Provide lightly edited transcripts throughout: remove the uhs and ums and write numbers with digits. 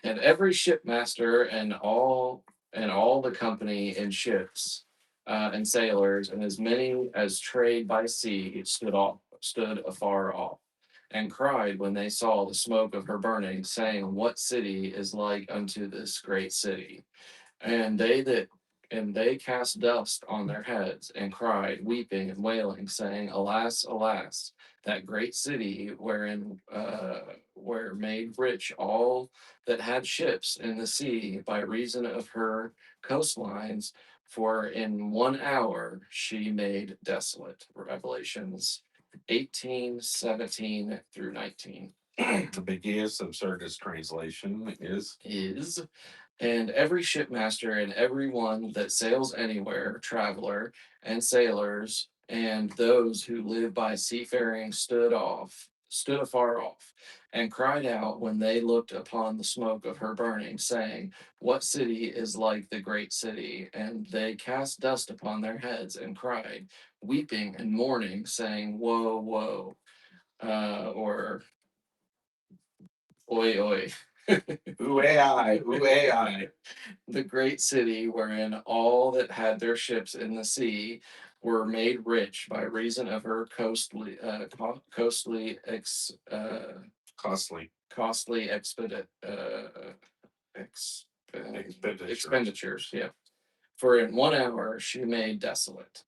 And every shipmaster and all the company in ships and sailors and as many as trade by sea stood afar off and cried when they saw the smoke of her burning, saying, "What city is like unto this great city?" And they cast dust on their heads and cried, weeping and wailing, saying, "Alas, alas, that great city where made rich all that had ships in the sea by reason of her coastlines, for in 1 hour she made desolate." Revelations 18:17 through 19. The biggest absurdist translation Is and every shipmaster and every one that sails anywhere, traveler and sailors, and those who live by seafaring stood afar off, and cried out when they looked upon the smoke of her burning, saying, "What city is like the great city?" And they cast dust upon their heads and cried, weeping and mourning, saying, "Woe, woe," or "Oi, oi." ooh AI, ooh AI. The great city wherein all that had their ships in the sea were made rich by reason of her Costly costly ex, expenditures. expenditures. Yeah, for in 1 hour she made desolate.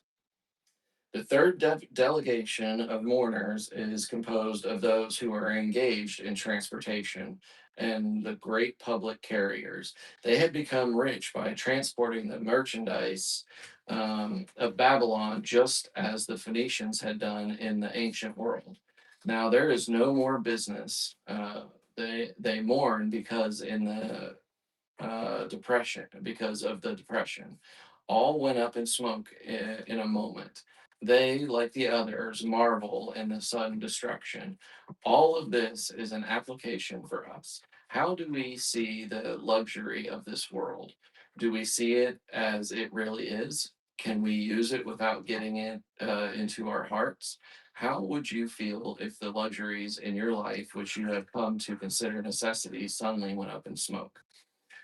The third delegation of mourners is composed of those who are engaged in transportation and the great public carriers. They had become rich by transporting the merchandise of Babylon, just as the Phoenicians had done in the ancient world. Now there is no more business. They mourn because in the depression, because of the depression. All went up in smoke in a moment. They, like the others, marvel in the sudden destruction. All of this is an application for us. How do we see the luxury of this world? Do we see it as it really is? Can we use it without getting it into our hearts? How would you feel if the luxuries in your life, which you have come to consider necessities, suddenly went up in smoke?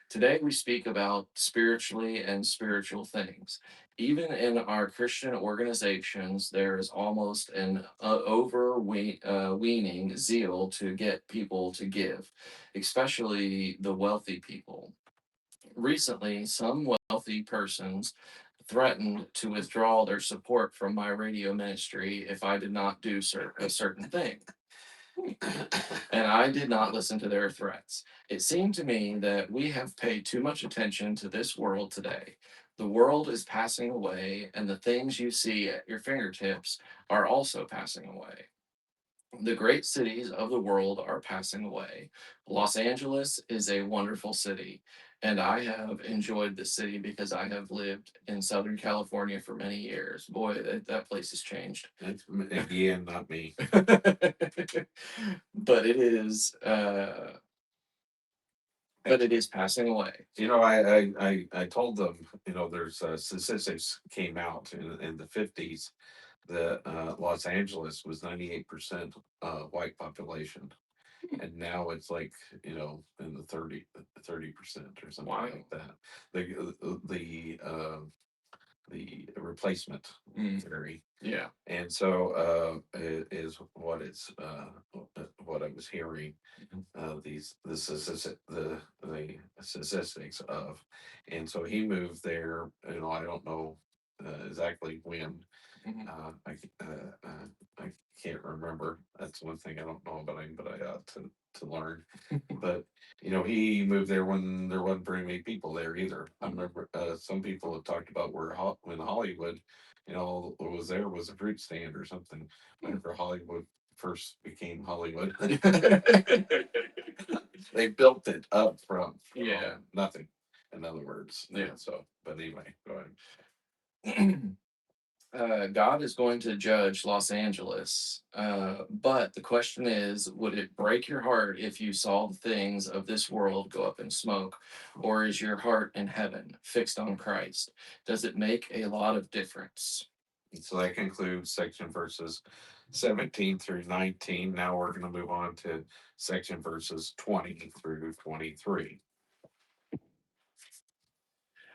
Today, we speak about spiritually and spiritual things. Even in our Christian organizations, there is almost an overweening zeal to get people to give, especially the wealthy people. Recently, some wealthy persons threatened to withdraw their support from my radio ministry if I did not do a certain thing, and I did not listen to their threats. It seemed to me that we have paid too much attention to this world today. The world is passing away, and the things you see at your fingertips are also passing away. The great cities of the world are passing away. Los Angeles is a wonderful city, and I have enjoyed the city because I have lived in Southern California for many years. Boy, that place has changed. That's again not me. But it is passing away. I told them, there's statistics came out in the 50s that Los Angeles was 98% white population, and now it's like in the 30% or something Wow. like that. The replacement Mm, theory. yeah. And so is what I was hearing, these the statistics of. And so he moved there. I don't know exactly when. Mhm. I can't remember. That's one thing I don't know about him, but I ought to learn. But he moved there when there wasn't very many people there either. I remember some people have talked about when Hollywood, what was there was a fruit stand or something. Whenever Hollywood first became Hollywood, they built it up from Yeah. nothing. In other words, Yeah. so. But anyway, go ahead. God is going to judge Los Angeles. But the question is, would it break your heart if you saw the things of this world go up in smoke? Or is your heart in heaven, fixed on Christ? Does it make a lot of difference? So that concludes section verses 17 through 19. Now we're going to move on to section verses 20 through 23.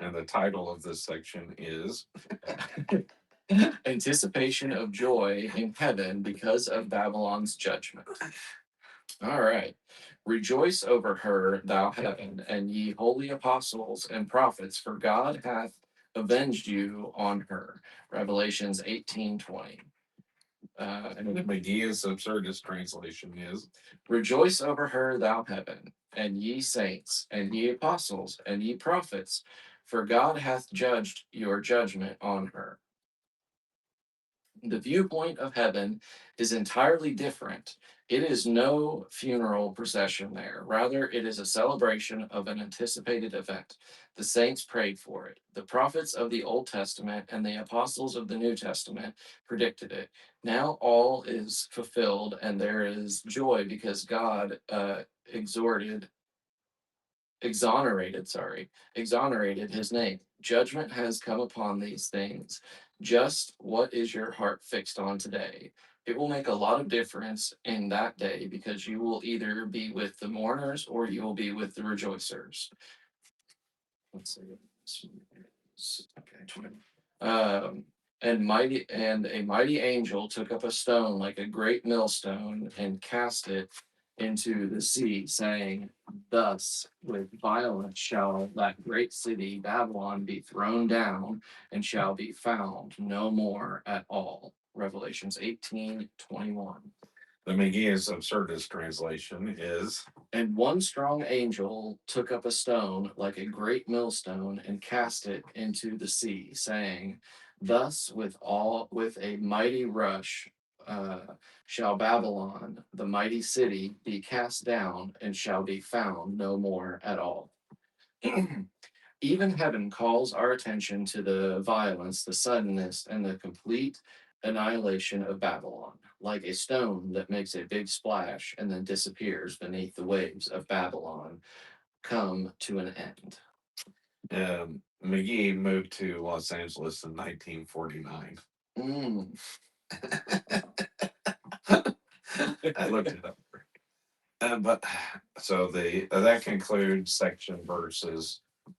And the title of this section is Anticipation of joy in heaven because of Babylon's judgment. All right. Rejoice over her, thou heaven, and ye holy apostles and prophets, for God hath avenged you on her. Revelations 18:20. and the McGee's Absurdist translation is Rejoice over her, thou heaven, and ye saints, and ye apostles, and ye prophets, for God hath judged your judgment on her. The viewpoint of heaven is entirely different. It is no funeral procession there. Rather, it is a celebration of an anticipated event. The saints prayed for it. The prophets of the Old Testament and the apostles of the New Testament predicted it. Now all is fulfilled, and there is joy because God exonerated his name. Judgment has come upon these things. Just what is your heart fixed on today? It will make a lot of difference in that day because you will either be with the mourners or you will be with the rejoicers. Let's see. Okay, 20. And a mighty angel took up a stone like a great millstone and cast it into the sea, saying, "Thus with violence shall that great city Babylon be thrown down, and shall be found no more at all." Revelations 18:21. the McGee's Absurdist translation is And one strong angel took up a stone like a great millstone and cast it into the sea, saying, "Thus with a mighty rush shall Babylon, the mighty city, be cast down and shall be found no more at all." Even heaven calls our attention to the violence, the suddenness, and the complete annihilation of Babylon, like a stone that makes a big splash and then disappears beneath the waves of Babylon come to an end. McGee moved to Los Angeles in 1949. Mm. I looked it up. But so that concludes section verses